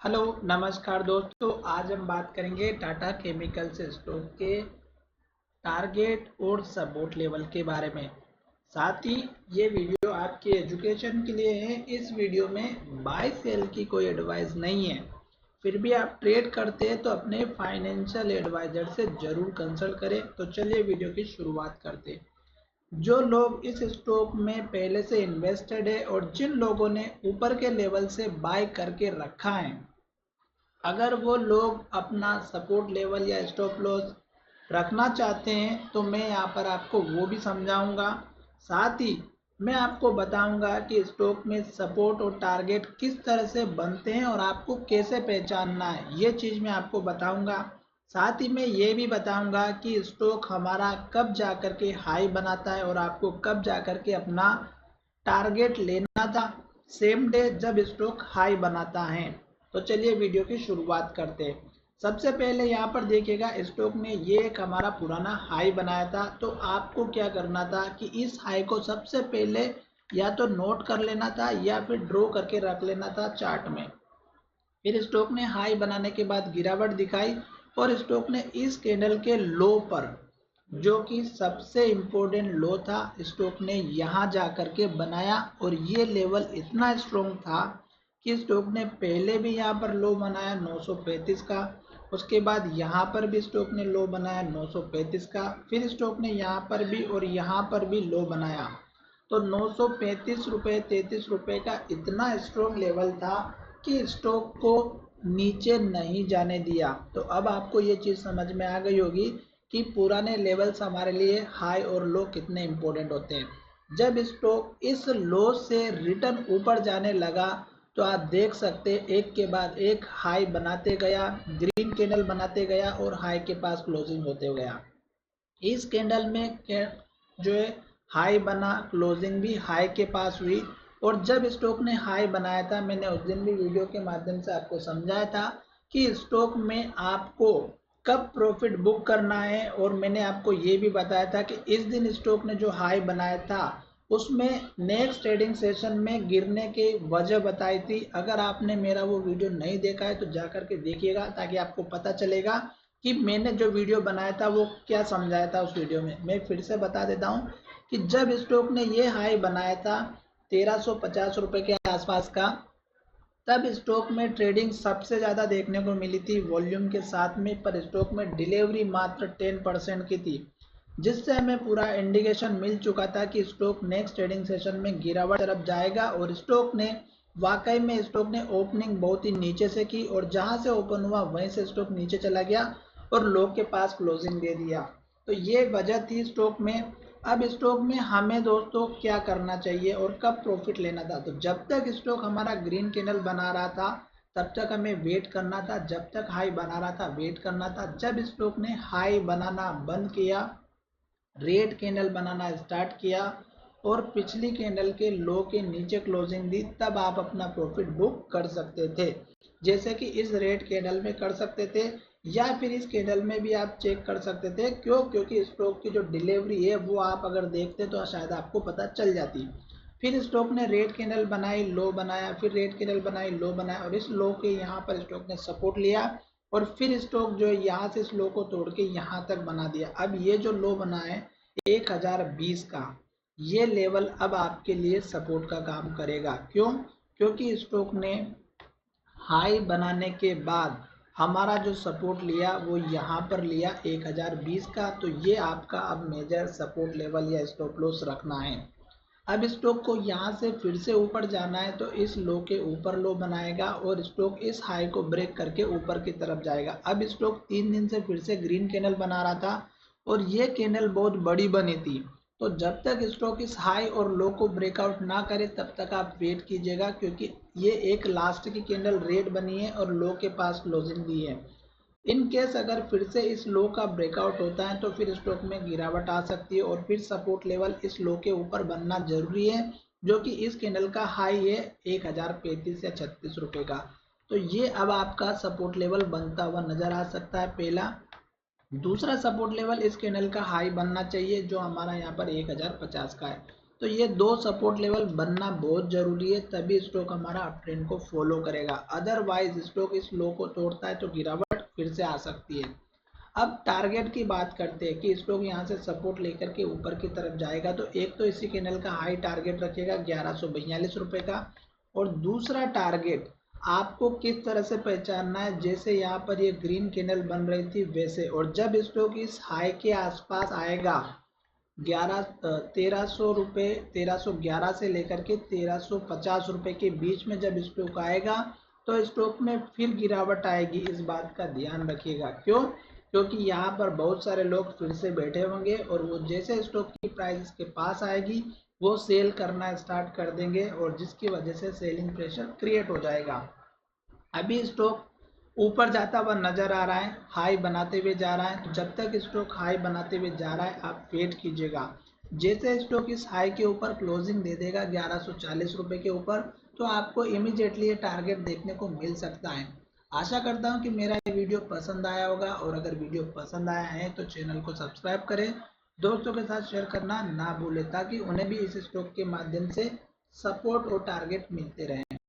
Hello नमस्कार दोस्तों। आज हम बात करेंगे टाटा केमिकल्स स्टॉक के टारगेट और सपोर्ट लेवल के बारे में। साथ ही ये वीडियो आपके एजुकेशन के लिए है। इस वीडियो में बाय सेल की कोई एडवाइस नहीं है। फिर भी आप ट्रेड करते हैं तो अपने फाइनेंशियल एडवाइजर से जरूर कंसल्ट करें। तो चलिए वीडियो की शुरुआत करते हैं। जो लोग इस स्टॉक में पहले से इन्वेस्टेड है और जिन लोगों ने ऊपर के लेवल से बाय करके रखा है, अगर वो लोग अपना सपोर्ट लेवल या स्टॉप लॉस रखना चाहते हैं तो मैं यहाँ पर आपको वो भी समझाऊंगा। साथ ही मैं आपको बताऊंगा कि स्टॉक में सपोर्ट और टारगेट किस तरह से बनते हैं और आपको कैसे पहचानना है, ये चीज़ मैं आपको बताऊंगा। साथ ही मैं ये भी बताऊंगा कि स्टॉक हमारा कब जाकर के हाई बनाता है और आपको कब जाकर के अपना टारगेट लेना था सेम डे जब स्टॉक हाई बनाता है। तो चलिए वीडियो की शुरुआत करते हैं। सबसे पहले यहाँ पर देखिएगा, स्टॉक ने ये एक हमारा पुराना हाई बनाया था। तो आपको क्या करना था कि इस हाई को सबसे पहले या तो नोट कर लेना था या फिर ड्रॉ करके रख लेना था चार्ट में। फिर स्टॉक ने हाई बनाने के बाद गिरावट दिखाई और स्टॉक ने इस कैंडल के लो पर, जो कि सबसे इम्पोर्टेंट लो था, स्टॉक ने यहाँ जा करके बनाया। और ये लेवल इतना स्ट्रॉन्ग था कि स्टॉक ने पहले भी यहाँ पर लो बनाया 935 का। उसके बाद यहाँ पर भी स्टॉक ने लो बनाया 935 का। फिर स्टॉक ने यहाँ पर भी और यहाँ पर भी लो बनाया। तो 935 रुपये 33 रुपये का इतना स्ट्रॉन्ग लेवल था कि स्टॉक को नीचे नहीं जाने दिया। तो अब आपको ये चीज़ समझ में आ गई होगी कि पुराने लेवल्स हमारे लिए हाई और लो कितने इंपॉर्टेंट होते हैं। जब स्टॉक इस लो से रिटर्न ऊपर जाने लगा तो आप देख सकते एक के बाद एक हाई बनाते गया, ग्रीन कैंडल बनाते गया और हाई के पास क्लोजिंग होते गया। इस कैंडल में जो है हाई बना, क्लोजिंग भी हाई के पास हुई। और जब स्टॉक ने हाई बनाया था, मैंने उस दिन भी वीडियो के माध्यम से आपको समझाया था कि स्टॉक में आपको कब प्रॉफिट बुक करना है। और मैंने आपको ये भी बताया था कि इस दिन स्टॉक ने जो हाई बनाया था उसमें नेक्स्ट ट्रेडिंग सेशन में गिरने की वजह बताई थी। अगर आपने मेरा वो वीडियो नहीं देखा है तो जा करके देखिएगा, ताकि आपको पता चलेगा कि मैंने जो वीडियो बनाया था वो क्या समझाया था उस वीडियो में। मैं फिर से बता देता हूँ कि जब स्टॉक ने ये हाई बनाया था 1350 रुपये के आसपास का, तब स्टॉक में ट्रेडिंग सबसे ज़्यादा देखने को मिली थी वॉल्यूम के साथ में, पर स्टॉक में डिलीवरी मात्र 10% की थी, जिससे हमें पूरा इंडिकेशन मिल चुका था कि स्टॉक नेक्स्ट ट्रेडिंग सेशन में गिरावट तरफ जाएगा। और स्टॉक ने वाकई में स्टॉक ने ओपनिंग बहुत ही नीचे से की और जहां से ओपन हुआ वहीं से स्टॉक नीचे चला गया और लो के पास क्लोजिंग दे दिया। तो ये वजह थी स्टॉक में। अब स्टॉक में हमें दोस्तों क्या करना चाहिए और कब प्रॉफिट लेना था? तो जब तक स्टॉक हमारा ग्रीन कैंडल बना रहा था तब तक हमें वेट करना था। जब तक हाई बना रहा था वेट करना था। जब स्टॉक ने हाई बनाना बंद किया, रेड कैंडल बनाना स्टार्ट किया और पिछली कैंडल के लो के नीचे क्लोजिंग दी, तब आप अपना प्रॉफिट बुक कर सकते थे। जैसे कि इस रेड कैंडल में कर सकते थे या फिर इस कैंडल में भी आप चेक कर सकते थे। क्यों? क्योंकि स्टॉक की जो डिलीवरी है वो आप अगर देखते तो शायद आपको पता चल जाती। फिर स्टॉक ने रेड कैंडल बनाई, लो बनाया, फिर रेड कैंडल बनाई, लो बनाया और इस लो के यहाँ पर स्टॉक ने सपोर्ट लिया और फिर स्टॉक जो है यहाँ से इस लो को तोड़ के यहाँ तक बना दिया। अब ये जो लो बना है 1020 का, ये लेवल अब आपके लिए सपोर्ट का काम करेगा। क्यों? क्योंकि स्टॉक ने हाई बनाने के बाद हमारा जो सपोर्ट लिया वो यहाँ पर लिया 1020 का। तो ये आपका अब मेजर सपोर्ट लेवल या स्टॉप लॉस रखना है। अब स्टॉक को यहाँ से फिर से ऊपर जाना है तो इस लो के ऊपर लो बनाएगा और स्टॉक इस हाई को ब्रेक करके ऊपर की तरफ जाएगा। अब स्टॉक 3 दिन से फिर से ग्रीन कैंडल बना रहा था और ये कैंडल बहुत बड़ी बनी थी। तो जब तक स्टॉक इस हाई और लो को ब्रेकआउट ना करे तब तक आप वेट कीजिएगा, क्योंकि ये एक लास्ट की कैंडल रेड बनी है और लो के पास क्लोजिंग दी है। इन केस अगर फिर से इस लो का ब्रेकआउट होता है तो फिर स्टॉक में गिरावट आ सकती है और फिर सपोर्ट लेवल इस लो के ऊपर बनना जरूरी है, जो कि इस कैंडल का हाई है 1035 या 36 रुपए का। तो ये अब आपका सपोर्ट लेवल बनता हुआ नजर आ सकता है, पहला। दूसरा सपोर्ट लेवल इस कैंडल का हाई बनना चाहिए जो हमारा यहाँ पर 1050 का है। तो ये 2 सपोर्ट लेवल बनना बहुत ज़रूरी है, तभी स्टॉक हमारा अप ट्रेंड को फॉलो करेगा। अदरवाइज स्टॉक इस लो को तोड़ता है तो गिरावट फिर से आ सकती है। अब टारगेट की बात करते हैं कि स्टॉक यहाँ से सपोर्ट लेकर के ऊपर की तरफ जाएगा, तो एक तो इसी कैंडल का हाई टारगेट रखेगा 1142 रुपये का, और दूसरा टारगेट आपको किस तरह से पहचानना है, जैसे यहाँ पर ये ग्रीन कैंडल बन रही थी वैसे, और जब स्टॉक इस हाई के आसपास आएगा 1300 रुपये, 1311 से लेकर के 1350 रुपये के बीच में जब स्टॉक आएगा तो स्टॉक में फिर गिरावट आएगी। इस बात का ध्यान रखिएगा। क्यों? क्योंकि यहाँ पर बहुत सारे लोग फिर से बैठे होंगे और वो जैसे स्टॉक की प्राइस के पास आएगी वो सेल करना स्टार्ट कर देंगे, और जिसकी वजह से सेलिंग प्रेशर क्रिएट हो जाएगा। अभी स्टॉक ऊपर जाता हुआ नजर आ रहा है, हाई बनाते हुए जा रहा है, तो जब तक स्टॉक हाई बनाते हुए जा रहा है आप वेट कीजिएगा। जैसे स्टॉक इस हाई के ऊपर क्लोजिंग दे देगा 1140 रुपये के ऊपर, तो आपको इमीडिएटली ये टारगेट देखने को मिल सकता है। आशा करता हूँ कि मेरा ये वीडियो पसंद आया होगा, और अगर वीडियो पसंद आया है तो चैनल को सब्सक्राइब करें, दोस्तों के साथ शेयर करना ना भूलें, ताकि उन्हें भी इस स्टॉक के माध्यम से सपोर्ट और टारगेट मिलते रहें।